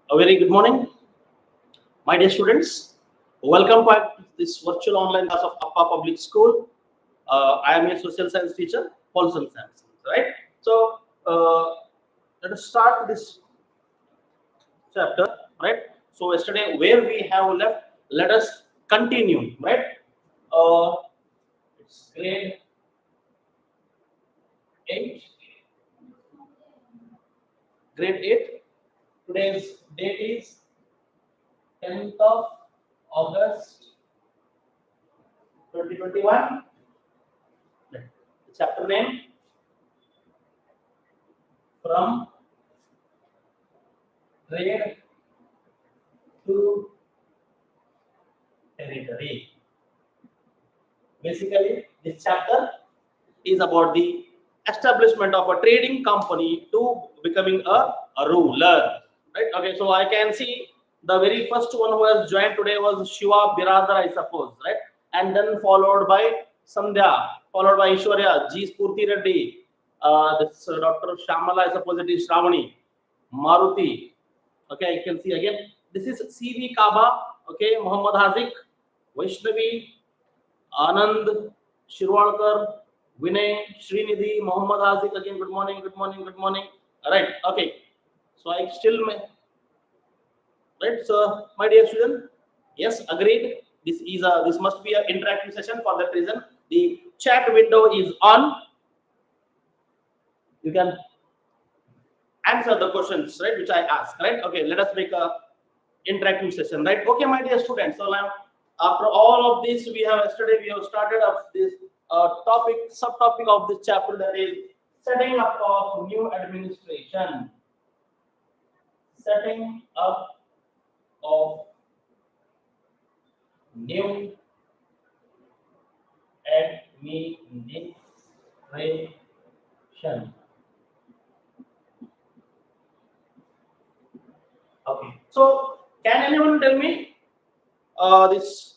A very good morning, my dear students. Welcome back to this virtual online class of APPA Public School. I am your social science teacher, Paulson Samson. Right. So let us start this chapter. Right. So yesterday, where we have left, let us continue. Right. Uh, it's grade 8. Grade 8. Today's date is 10th of August 2021. The chapter name from trade to territory. Basically, this chapter is about the establishment of a trading company to becoming a ruler. Right? Okay, so I can see the very first one who has joined today was Shiva Biradar, I suppose, right? And then followed by Sandhya, followed by Ishwarya, G. Spurti Reddy, this Dr. Shamala, I suppose it is Shravani, Maruti. Okay, I can see again. This is C.V. Kaba, okay, Muhammad Hazik, Vaishnavi, Anand, Shirwalkar, Vinay, Srinidhi, Muhammad Hazik again. Good morning, good morning, good morning. All right, okay. So I still may, right? So my dear student, yes, agreed. This must be an interactive session. For that reason, the chat window is on. You can answer the questions, right, which I ask, right? Okay, let us make a interactive session, right? Okay, my dear students. So now, after all of this, we have started up this subtopic of this chapter, that is setting up of new administration. Setting up of new administration. Okay. So, can anyone tell me this?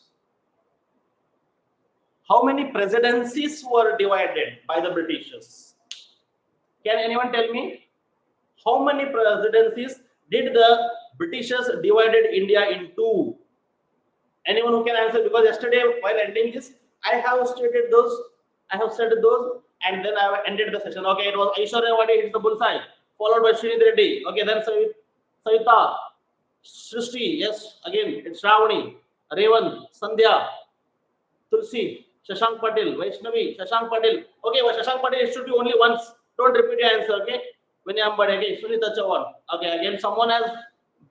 How many presidencies were divided by the Britishers? Can anyone tell me how many presidencies did the Britishers divided India into? Anyone who can answer? Because yesterday, while ending this, I have said those, and then I have ended the session. Okay, it was Aishwarya Wadi hits the bullseye, followed by Srinidhi Reddy. Okay, then Savita, Srishti, yes, again it's Shravani, Revant, Sandhya, Tulsi, Shashank Patil, Vaishnavi, Shashank Patil. Okay, well, Shashank Patil, it should be only once. Don't repeat your answer, okay? When you are okay, Sunita Chavan. Okay, again, someone has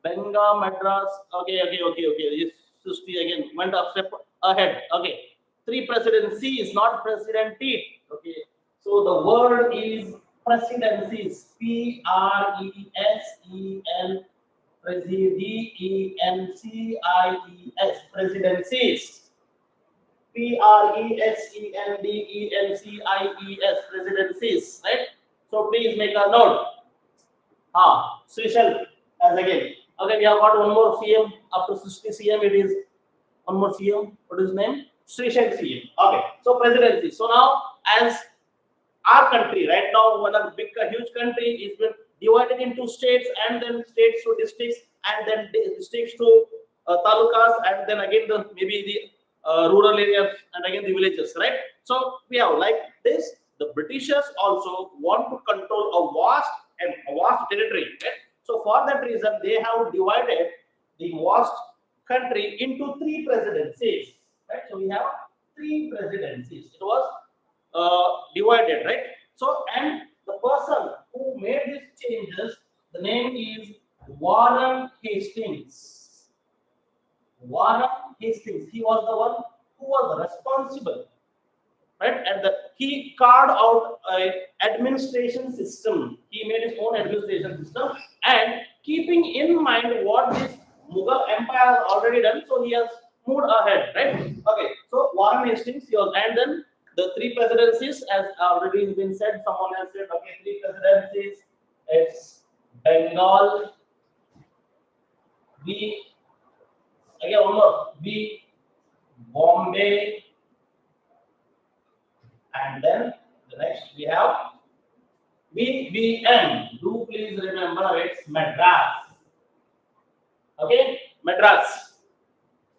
Benga, Madras. Okay. Yes, Susti again went up step ahead. Okay. 3 presidencies, not presidency. Okay. So the word is presidencies. P-R-E-S-E-N, D-E-N-C-I-E-S, presidencies. Presidencies, presidencies, right? So please make a note. Seychelles as again. Okay, we have got one more CM after 60 CM. It is one more CM. What is his name? Seychelles CM. Okay, so presidency. So now, as our country right now, one of a huge country is been divided into states, and then states to districts, and then districts to talukas, and then again maybe the rural areas, and again the villages, right? So we have like this. The Britishers also want to control a vast territory, right? So for that reason, they have divided the vast country into 3 presidencies, right? So we have 3 presidencies. It was divided, right? So, and the person who made these changes, the name is Warren Hastings. Warren Hastings. He was the one who was responsible, right? And he carved out an administration system. He made his own administration system, and keeping in mind what this Mughal Empire has already done, so he has moved ahead, right? Okay, so Warren Hastings, and then the 3 presidencies, as already been said, someone has said, okay, 3 presidencies. It's Bengal, one more, Bombay, and then the next we have BBM. Do please remember it's Madras. Okay, Madras.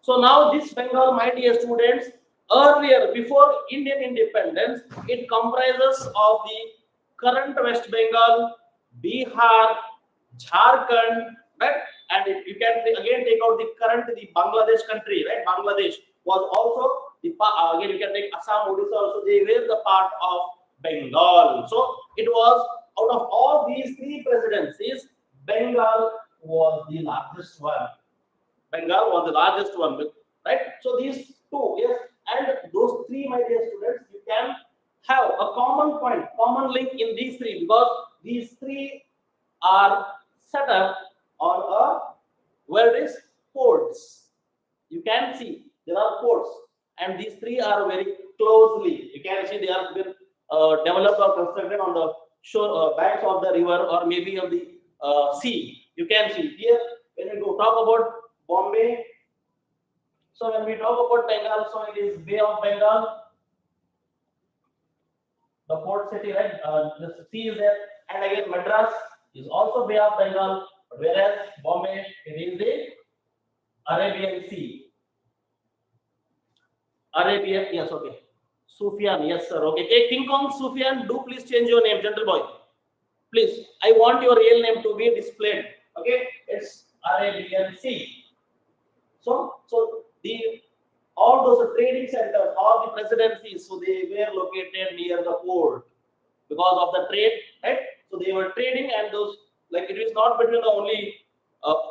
So now this Bengal, my dear students, earlier before Indian independence, it comprises of the current West Bengal, Bihar, Jharkhand, right? And you can again take out the current the Bangladesh country, right? Bangladesh was also the again you can take Assam, Odisha also, they were the part of Bengal. So it was out of all these three presidencies, Bengal was the largest one. Bengal was the largest one, right? So these two, yes, and those three, my dear students, you can have a common point, common link in these three, because these three are set up on a where it is ports. You can see there are ports, and these three are very closely. You can see they are been developed or constructed on the shore banks of the river or maybe on the sea. You can see here when we go talk about Bombay. So when we talk about Bengal, so it is Bay of Bengal, the port city, right? The sea is there, and again Madras is also Bay of Bengal, whereas Bombay it is the Arabian Sea. Arabian, yes, okay. Sufyan, yes, sir. Okay, King Kong Sufyan, do please change your name, gentle boy. Please, I want your real name to be displayed. Okay, it's Arabian Sea. So the all those trading centers, all the presidencies, so they were located near the port because of the trade, right? So they were trading, and those like it is not between the only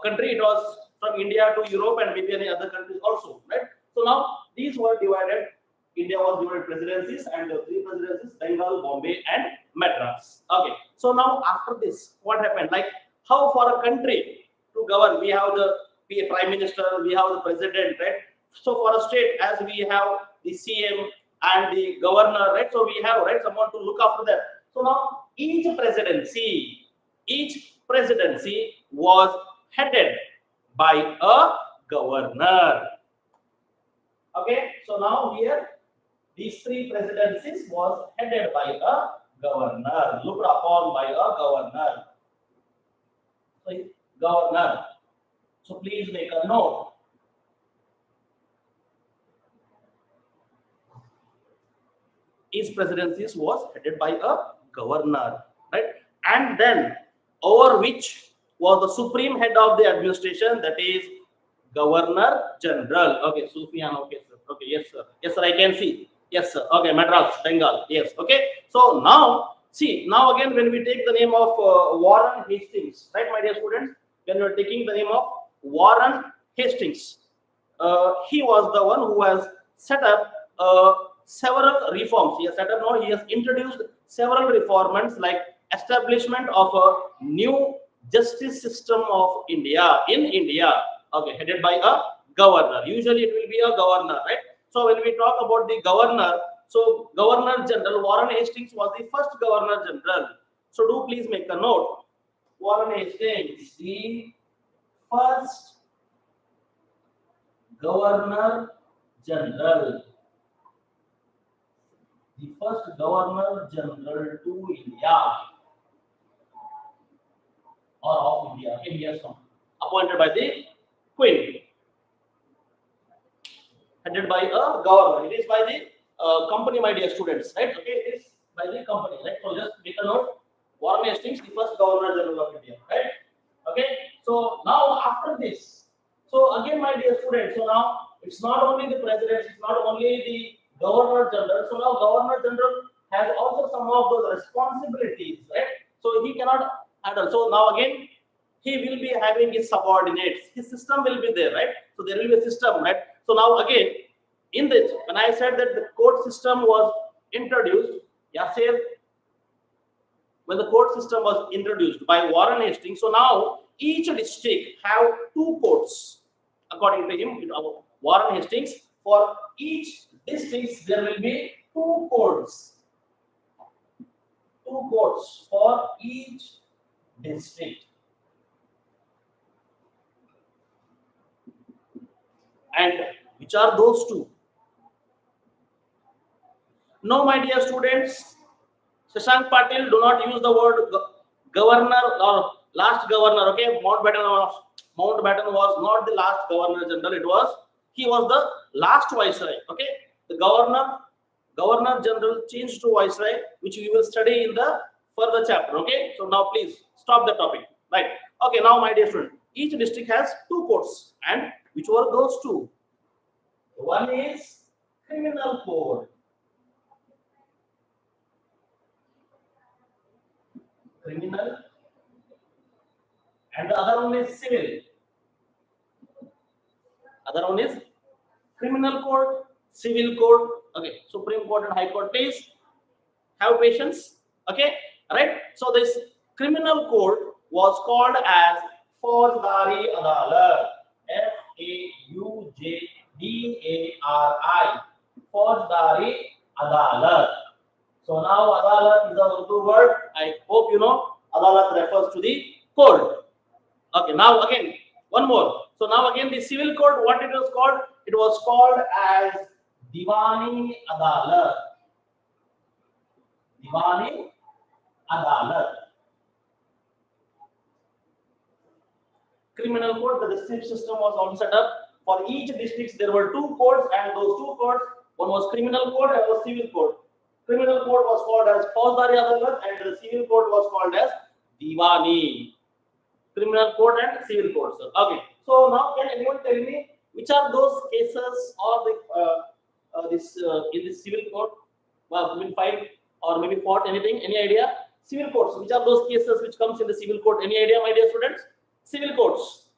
country; it was from India to Europe and maybe any other countries also, right? So now these were divided. India was divided presidencies, and the three presidencies: Bengal, Bombay, and Madras. Okay. So now after this, what happened? Like how for a country to govern, we have the prime minister, we have the president, right? So for a state, as we have the CM and the governor, right? So we have right someone to look after that. So now each presidency was headed by a governor. Okay, so now here these three presidencies was headed by a governor, looked upon by a governor. So governor. So please make a note. Each presidencies was headed by a governor, right? And then over which was the supreme head of the administration, that is Governor General. Okay, Sufyan. Okay, sir. Okay, yes, sir. Yes, sir. I can see. Yes, sir. Okay, Madras, Bengal. Yes. Okay. So now, see, now again, when we take the name of Warren Hastings, right, my dear students, when we are taking the name of Warren Hastings, he was the one who has set up several reforms. He has set up now. He has introduced several reforms like establishment of a new justice system of India in India. Okay, headed by a governor. Usually it will be a governor, right? So when we talk about the governor, so Governor General Warren Hastings was the first Governor General. So do please make a note. Warren Hastings, the first Governor General. The first Governor General to India or of India, India's appointed by the Queen, headed by a governor. It is by the company, my dear students, right? Okay, it is by the company, right? So just make a note. Warren Hastings, the first Governor General of India, right? Okay. So now after this, so again, my dear students, so now it's not only the president, it's not only the Governor General. So now Governor General has also some of those responsibilities, right? So he cannot handle. So now again, he will be having his subordinates. His system will be there, right? So there will be a system, right? So now again, in this, when I said that the court system was introduced, Yasir, when the court system was introduced by Warren Hastings, so now each district have two courts, according to him, Warren Hastings. For each district, there will be two courts for each district. And which are those two? No, my dear students, Shashank Patil, do not use the word governor or last governor. Okay, Mountbatten was not the last Governor General. He was the last Viceroy. Okay, the Governor General changed to Viceroy, which we will study in the further chapter. Okay, so now please stop the topic. Right. Okay, now my dear student, each district has two courts, and which were those two? One is criminal code. Criminal, and the other one is civil. Other one is criminal code, civil code. Okay, Supreme Court and High Court, please have patience. Okay, right. So this criminal code was called as Faujdari Adalat. Faujdaari, Faujdari Adalat. So now Adalat is a Urdu word. I hope you know. Adalat refers to the court. Okay, now again, one more. So now again, the civil code, what it was called? It was called as Diwani Adalat. Diwani Adalat. Criminal code, the district system was also set up. For each district, there were two courts, and those two courts, one was criminal code and was civil code. Criminal code was called as Faujdari Adalat, and the civil code was called as Diwani. Criminal code and civil code, sir. Okay. So now, can anyone tell me which are those cases or the in the civil code? Well, I mean, filed or maybe fought anything? Any idea? Civil courts. Which are those cases which comes in the civil court? Any idea, my dear students? Civil courts.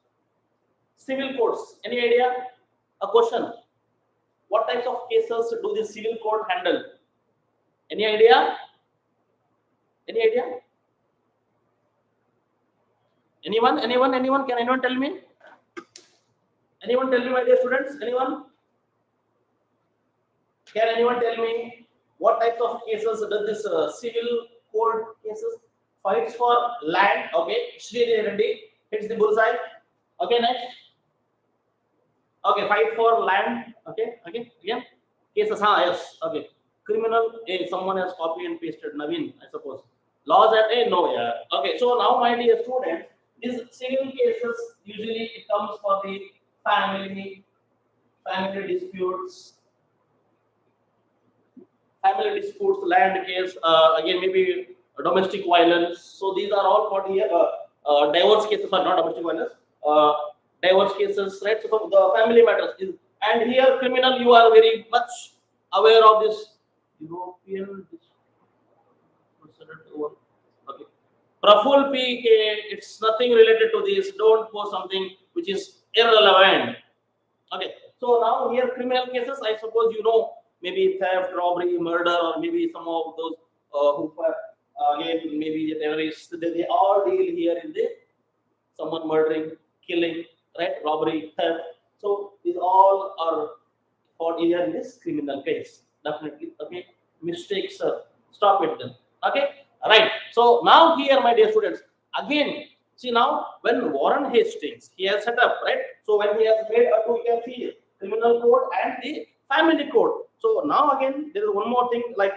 Civil courts. Any idea? A question. What types of cases do the civil court handle? Any idea? Any idea? Anyone? Anyone? Anyone? Can anyone tell me? Anyone tell me, my dear students? Anyone? Can anyone tell me what types of cases does this civil court cases? Fights for land. Okay, Shri Reddy hits the bullseye. Okay, next. Okay, fight for land. Okay, again. Cases, yes. Okay. Criminal, someone has copied and pasted. Naveen, I suppose. Laws at no, yeah. Okay, so now, my dear students, these civil cases usually it comes for the family disputes, land case, again maybe domestic violence. So these are all for the divorce cases, or not domestic violence, divorce cases, right? So the family matters is, and here criminal, you are very much aware of this European. Okay. Praful PK, it's nothing related to this. Don't post something which is irrelevant. Okay. So now here criminal cases, I suppose you know, maybe theft, robbery, murder, or maybe some of those who again maybe the terrorists. They all deal here in the someone murdering, killing, right? Robbery, theft. So these all are for here in this criminal case. Definitely. Okay. Mistakes, sir. Stop it then. Okay. Right. So now here, my dear students, again, see now when Warren Hastings he has set up, right? So when he has made a two, you can see criminal code and the family code. So now again there is one more thing like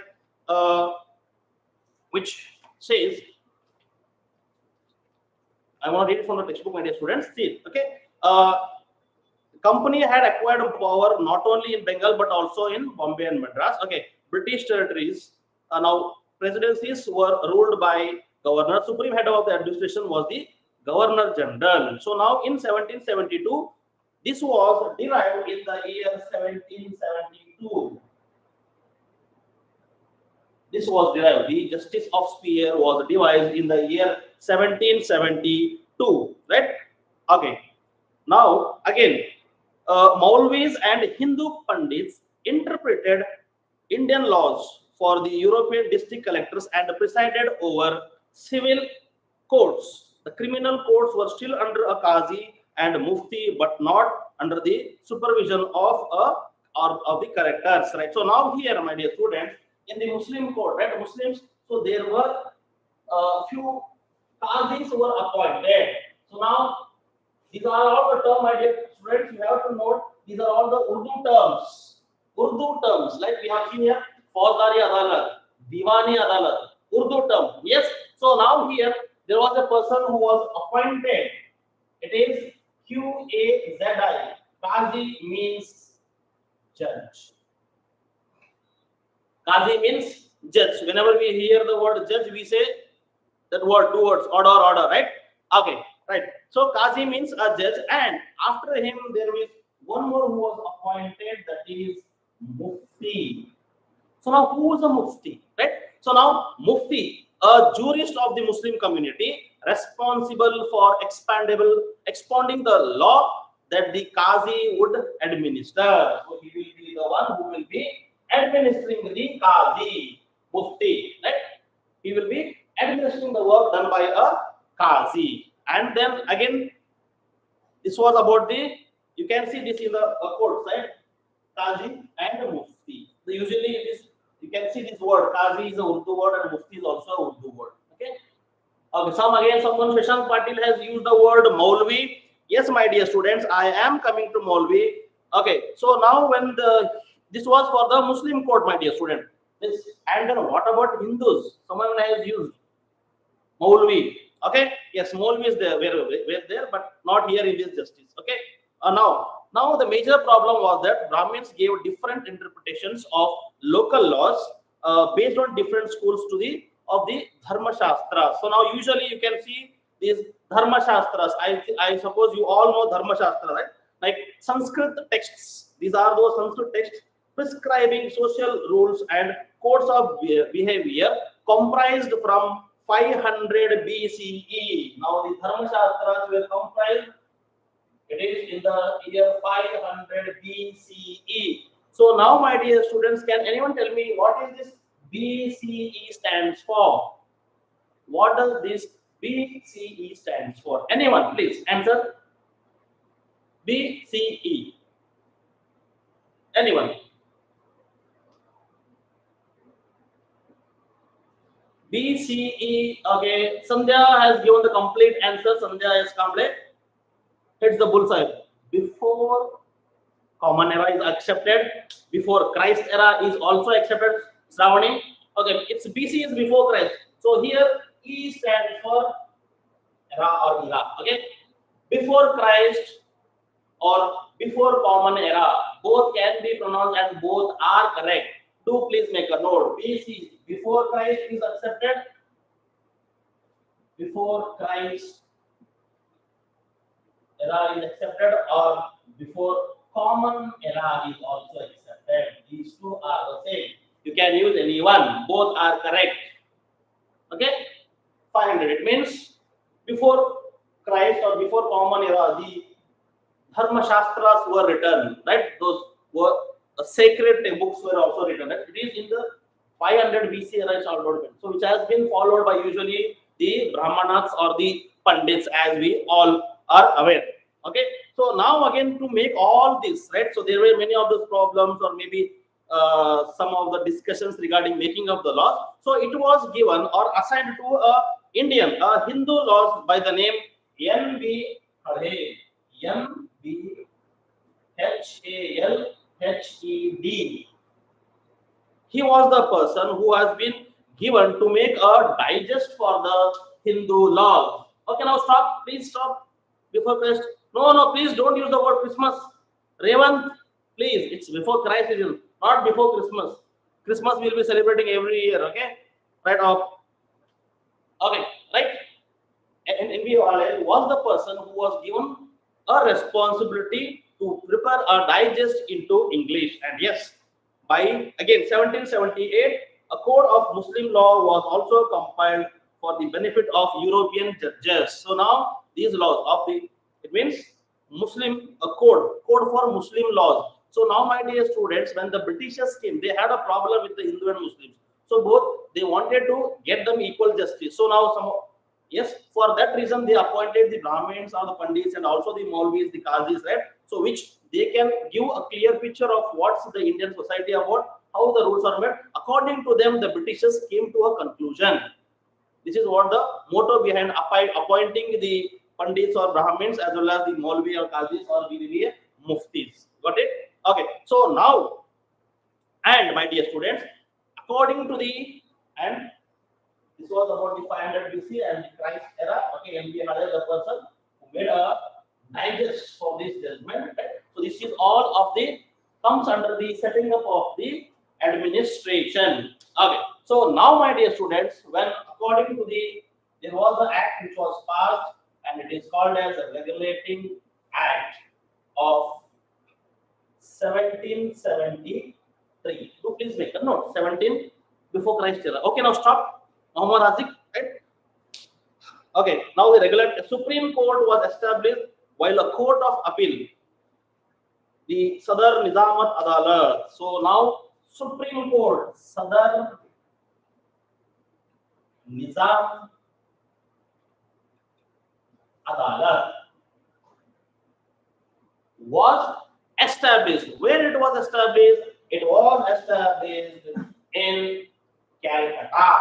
which says, I want to read it from the textbook, my dear students. See, okay. Company had acquired power not only in Bengal but also in Bombay and Madras. Okay, British territories. Now presidencies were ruled by governor. Supreme head of the administration was the Governor General. So now in 1772, this was derived in the year 1772. This was derived. The Justice of Spear was devised in the year 1772. Right? Okay. Now again, Maulvis and Hindu Pandits interpreted Indian laws for the European district collectors and presided over civil courts. The criminal courts were still under a Qazi and Mufti, but not under the supervision of the collectors. Right. So now here, my dear students, in the Muslim court, right, Muslims. So there were few Qazis who were appointed. So now these are all the terms, my dear students. You have to note these are all the Urdu terms. Urdu terms, like we have seen here, Faujdari Adalat, Diwani Adalat, Urdu term. Yes. So now here there was a person who was appointed. It is Qazi. Qazi means judge. Qazi means judge. Whenever we hear the word judge, we say that word, two words, order, right? Okay, right. So Qazi means a judge, and after him there is one more who was appointed, that is Mufti. So now who is a Mufti, right? So now Mufti, a jurist of the Muslim community, responsible for expounding the law that the Qazi would administer. So he will be the one who will be administering the Qazi, Mufti, right? He will be administering the work done by a Qazi. And then again, this was about the, you can see this in the court side, Qazi and Mufti. So usually it is, you can see this word, Qazi is a Urdu word and Mufti is also a Urdu word. Okay. Okay. Someone, Shashank Patil has used the word Maulvi. Yes, my dear students, I am coming to Maulvi. Okay. So now when this was for the Muslim court, my dear student. This, and then what about Hindus? Someone has used Maulvi. Okay. Yes, Maulvi is there, where there, but not here in this justice. Okay. Now the major problem was that Brahmins gave different interpretations of local laws based on different schools of the Dharma Shastras. So now usually you can see these Dharma Shastras. I suppose you all know Dharma Shastra, right? Like Sanskrit texts. These are those Sanskrit texts prescribing social rules and codes of behavior comprised from 500 BCE. Now the Dharma Shastras were comprised, it is in the year 500 BCE. So now, my dear students, can anyone tell me what is this BCE stands for? What does this BCE stands for? Anyone, please answer. BCE. Anyone? BCE. Okay, Sandhya has given the complete answer. Sandhya is complete. Hits the bullseye. Before Common Era is accepted, before Christ era is also accepted. Shravani. Okay, it's BC is before Christ. So here E stands for era or era. Okay, before Christ or before Common Era, both can be pronounced and both are correct. Do please make a note. BC, before Christ is accepted. Before Christ era is accepted, or before Common Era is also accepted. These two are the same. You can use any one. Both are correct. Okay. 500. It means before Christ or before Common Era, the Dharma Shastras were written. Right. Those were sacred books were also written. Right? It is in the 500 BC era. So which has been followed by usually the Brahmanas or the Pandits, as we all are aware. Okay, so now again to make all this right, so there were many of those problems or maybe some of the discussions regarding making of the laws. So it was given or assigned to a Hindu laws by the name N.B. Halhed. N.B. Halhed. He was the person who has been given to make a digest for the Hindu laws. Okay, now stop. Please stop. Before Christ. No, please don't use the word Christmas. Revant, please. It's before Christ, not before Christmas. Christmas we'll be celebrating every year. Okay, right off. Okay, right. And N.B. Halhed was the person who was given a responsibility to prepare a digest into English. And yes, by again 1778, a code of Muslim law was also compiled for the benefit of European judges. So now these laws of the, it means Muslim, a code for Muslim laws. So now, my dear students, when the Britishers came, they had a problem with the Hindu and Muslims. So both, they wanted to get them equal justice. So now yes, for that reason they appointed the Brahmins or the Pandits and also the Maulvis, the Qazis, right? So which they can give a clear picture of what's the Indian society about, how the rules are made. According to them, the Britishers came to a conclusion. This is what the motto behind appointing the Pandits or Brahmins as well as the Maulvi or Qazis or the Muftis. Got it? Okay. So now, and my dear students, according to the, and this was about the 500 BC and the Christ era. Okay, N.B. Halhed, the person who made a digest for this judgment. Right? So this is all of the comes under the setting up of the administration. Okay. So now, my dear students, when according to the there was an act which was passed, and it is called as a Regulating Act of 1773. Do please make a note. 17 before Christ era. Okay, now stop. Muhammad Azik, right? Okay, now the Supreme Court was established while a court of appeal, the Sadar Nizamat Adalat. So now Supreme Court, Sadar Nizam Adalat was established. Where it was established? It was established in Calcutta.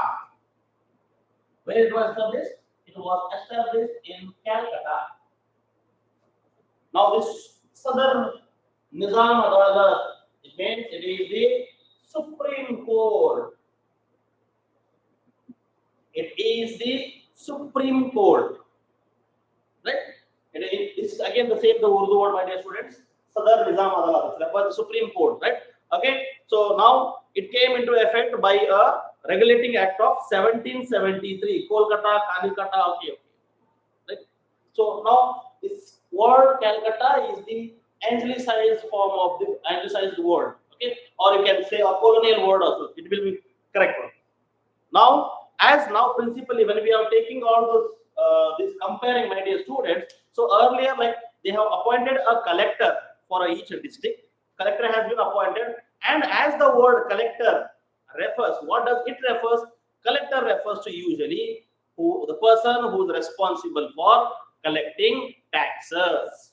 Where it was established? It was established in Calcutta. Now this Sadar Nizam Adalat, it means it is the Supreme Court. It is the Supreme Court. Right? This is again the same the Urdu word, my dear students. Sadar Nizam Adalat. That was the Supreme Court, right? Okay. So now it came into effect by a Regulating Act of 1773. Kolkata, Kalikata. Okay. Right? So now this word Calcutta is the anglicized form of the anglicized word. Okay, or you can say a colonial word also. It will be correct one. Now, as now principally when we are taking all those this comparing, my dear students. So earlier, like they have appointed a collector for each district. Collector has been appointed, and as the word collector refers, what does it refers? Collector refers to usually the person who is responsible for collecting taxes.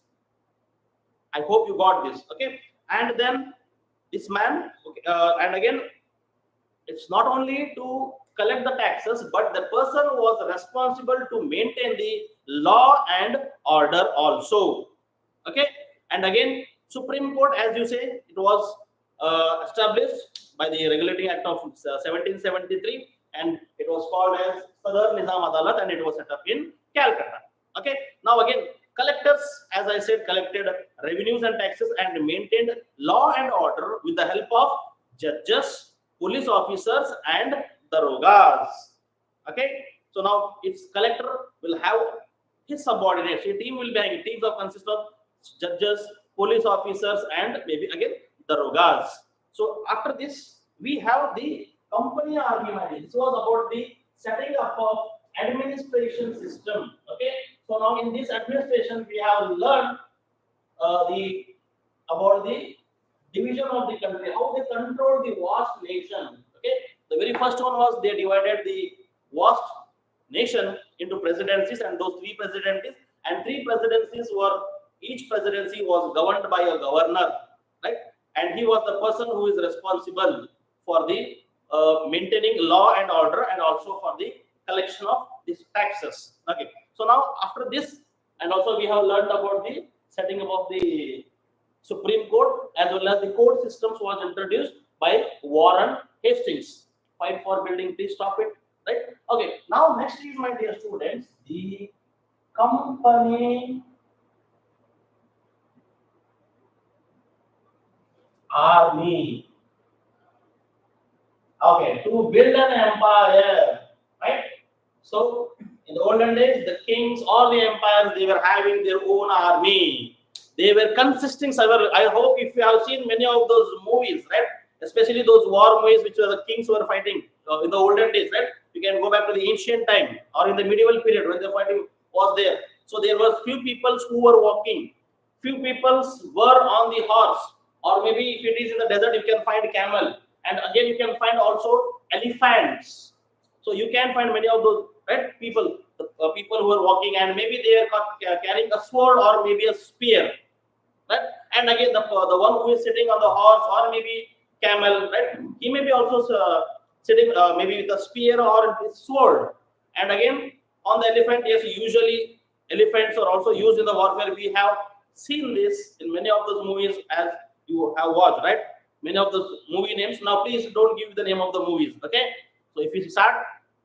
I hope you got this. Okay, and then this man. Okay, and again, it's not only to collect the taxes, but the person was responsible to maintain the law and order also. Okay, and again, Supreme Court, as you say, it was established by the Regulating Act of 1773, and it was called as Sadar Nizam Adalat, and it was set up in Calcutta. Okay, now again, collectors, as I said, collected revenues and taxes and maintained law and order with the help of judges, police officers, and darogas. Okay, so now its collector will have his subordinates. A team will be having teams of consist of judges, police officers, and maybe again darogas. So after this, we have the company army. This was about the setting up of administration system. Okay, so now in this administration, we have learned about the division of the country, how they control the vast nation. Okay, the very first one was they divided the vast nation into presidencies, and those three presidencies, and three presidencies were, each presidency was governed by a governor, right? And he was the person who is responsible for the maintaining law and order, and also for the collection of these taxes. Okay, so now after this, and also we have learned about the setting up of the Supreme Court, as well as the court systems was introduced by Warren Hastings. Fight for building, please stop it. Right? Okay. Now next is, my dear students, the company army. Okay, to build an empire, right? So in the olden days, the kings, all the empires, they were having their own army. They were consisting several. I hope if you have seen many of those movies, right? Especially those war movies which were the kings were fighting in the olden days, right? You can go back to the ancient time or in the medieval period when the fighting was there. So there were few people who were walking, few people were on the horse, or maybe if it is in the desert, you can find camel, and again you can find also elephants. So you can find many of those, right? People, people who are walking, and maybe they are carrying a sword or maybe a spear, right? And again the one who is sitting on the horse or maybe camel, right? He may be also sitting maybe with a spear or his sword. And again on the elephant, yes, usually elephants are also used in the warfare. We have seen this in many of those movies, as you have watched, right? Many of those movie names. Now please don't give the name of the movies. Okay, so if you start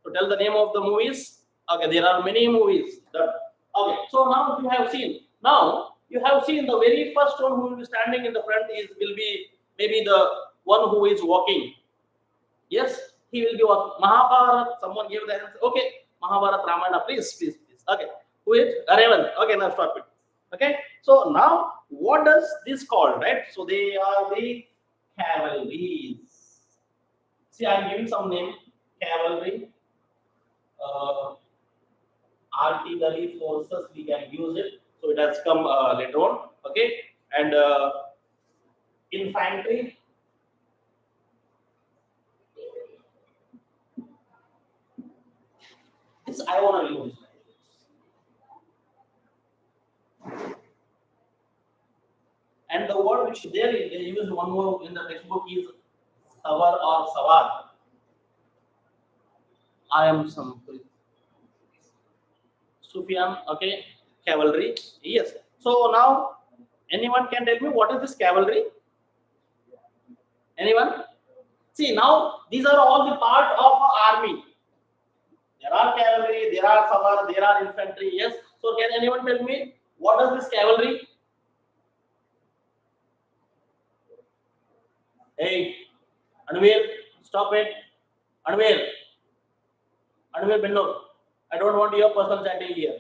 to tell the name of the movies, okay, there are many movies. Okay, so now you have seen Now you have seen the very first one who will be standing in the front will be maybe the one who is walking. Yes, he will be walking. Mahabharat. Someone gave the answer. Okay, Mahabharat, Ramayana. Please. Okay, who is Raven? Okay, now stop it. Okay, so now what does this called, right? So they are the cavalries. See, I'm giving some name: cavalry, artillery forces. We can use it. So it has come later on. Okay, and infantry. This I want to use. And the word which there is, they use one more in the textbook is savar or savar. I am some Sufyan, okay, cavalry. Yes. So now, anyone can tell me what is this cavalry? Anyone? See, now these are all the part of an army. There are cavalry, there are savar, there are infantry. Yes. So can anyone tell me what is this cavalry? Hey, Anvir, stop it. Anvir, Benno, I don't want your personal chatting here.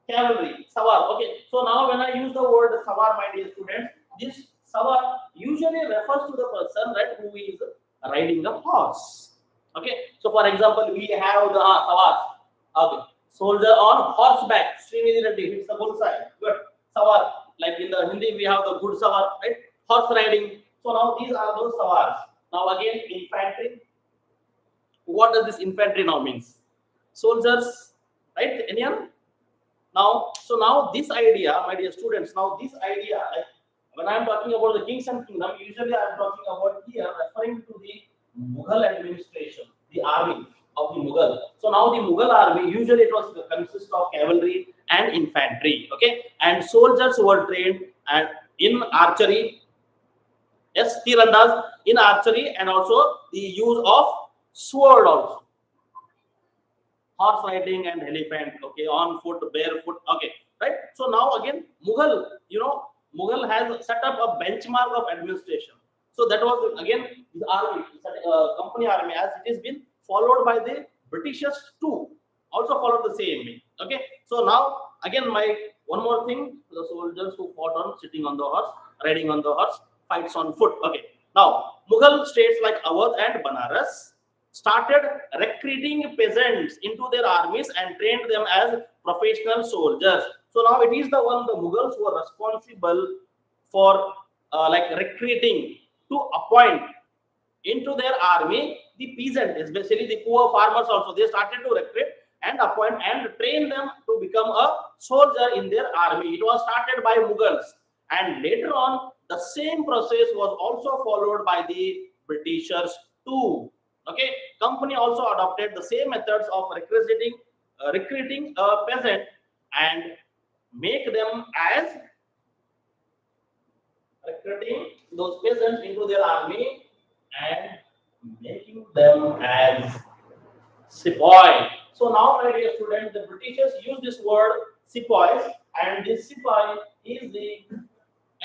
Cavalry, savar. Okay, so now when I use the word savar, my dear students, this savar usually refers to the person, right, who is riding a horse. Okay, so for example, we have the savars. Okay, soldier on horseback. Srinidhi Reddy hits the bullseye. Good. Savar. Like in the Hindi, we have the good savar, right? Horse riding. So now these are those savars. Now again, infantry. What does this infantry now means? Soldiers, right? Anyone? Now, so now this idea, my dear students, now this idea, like when I am talking about the kings and kingdom, usually I am talking about here referring to the Mughal administration, the army of the Mughal. So now the Mughal army, usually it was consists of cavalry and infantry, okay, and soldiers were trained and in archery, yes, tirandaz, in archery, and also the use of sword also. Horse riding and elephant, okay, on foot, barefoot, okay, right? So now again, Mughal, Mughal has set up a benchmark of administration. So that was again the army, company army, as it has been followed by the Britishers too, also followed the same way. Okay, so now again, my one more thing: the soldiers who fought on sitting on the horse, riding on the horse, fights on foot. Okay, now Mughal states like Awadh and Banaras started recruiting peasants into their armies and trained them as professional soldiers. So now it is the Mughals who are responsible for like recruiting to appoint into their army the peasant, especially the poor farmers also. They started to recruit and appoint and train them to become a soldier in their army. It was started by Mughals, and later on the same process was also followed by the Britishers too. Okay, company also adopted the same methods of recruiting a peasant and make them as recruiting those peasants into their army and making them as sepoy. So now, my dear students, the Britishers use this word sepoys, and this sepoy is the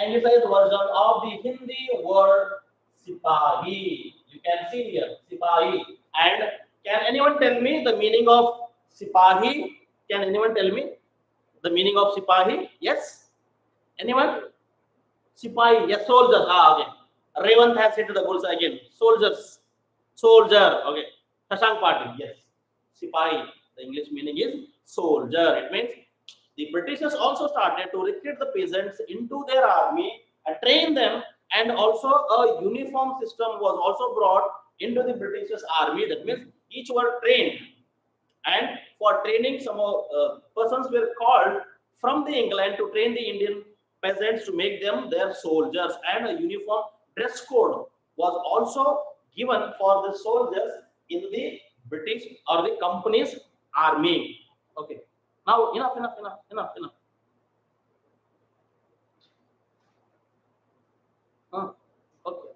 anglicized version of the Hindi word sipahi. You can see here sipahi. And can anyone tell me the meaning of sipahi? Can anyone tell me the meaning of sipahi? Yes? Anyone? Sipahi, yes, soldiers. Okay. Revant has hit the bullseye again. Soldiers. Soldier. Okay. Shashank Patil, yes. Sipahi. The English meaning is soldier. It means the Britishers also started to recruit the peasants into their army and train them, and also a uniform system was also brought into the Britishers army. That means each were trained, and for training some persons were called from the England to train the Indian peasants to make them their soldiers, and a uniform dress code was also given for the soldiers in the British or the company's army. Okay. Now enough. Okay.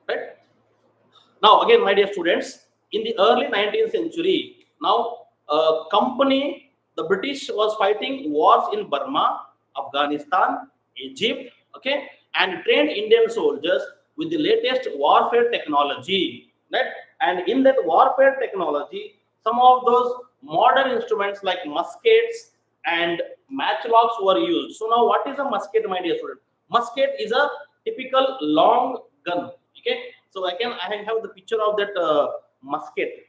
Right. Now again, my dear students, in the early 19th century, now the British was fighting wars in Burma Afghanistan, Egypt, okay, and trained Indian soldiers with the latest warfare technology, right? And in that warfare technology, some of those modern instruments like muskets and matchlocks were used. So now, what is a musket, my dear student? Musket is a typical long gun. Okay, so I have the picture of that musket.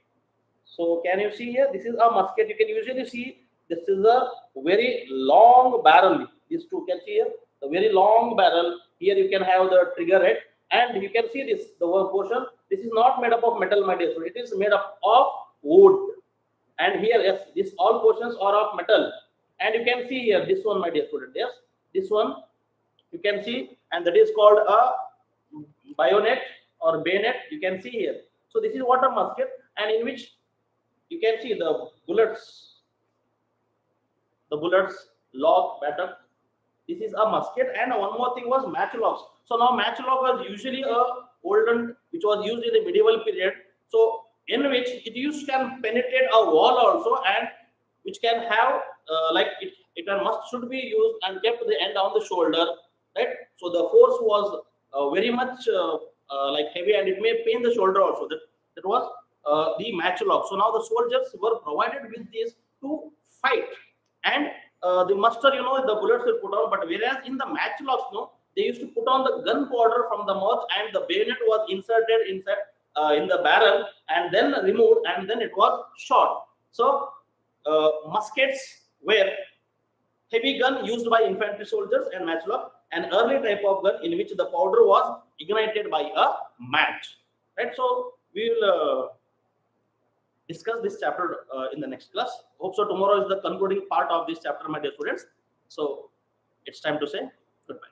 So can you see here? This is a musket. You can usually see this is a very long barrel. These two can see here the very long barrel. Here you can have the trigger head, and you can see this the work portion. This is not made up of metal, my dear student. It is made up of wood. And here, yes, these all portions are of metal. And you can see here this one, my dear student. Yes, this one you can see, and that is called a bayonet or bayonet. You can see here. So this is what a musket, and in which you can see the bullets lock pattern. This is a musket. And one more thing was matchlocks. So now matchlock was usually a olden which was used in the medieval period, so in which it used can penetrate a wall also, and which can have it must should be used and kept the end on the shoulder, right? So the force was very much like heavy, and it may pain the shoulder also. That was the matchlock. So now the soldiers were provided with this to fight, and the muster, the bullets were put on. But whereas in the matchlocks, no, they used to put on the gunpowder from the mouth, and the bayonet was inserted inside in the barrel, and then removed, and then it was shot. So muskets were heavy gun used by infantry soldiers, and matchlock an early type of gun in which the powder was ignited by a match, right? So we will discuss this chapter in the next class. Hope so. Tomorrow is the concluding part of this chapter, my dear students. So it's time to say goodbye.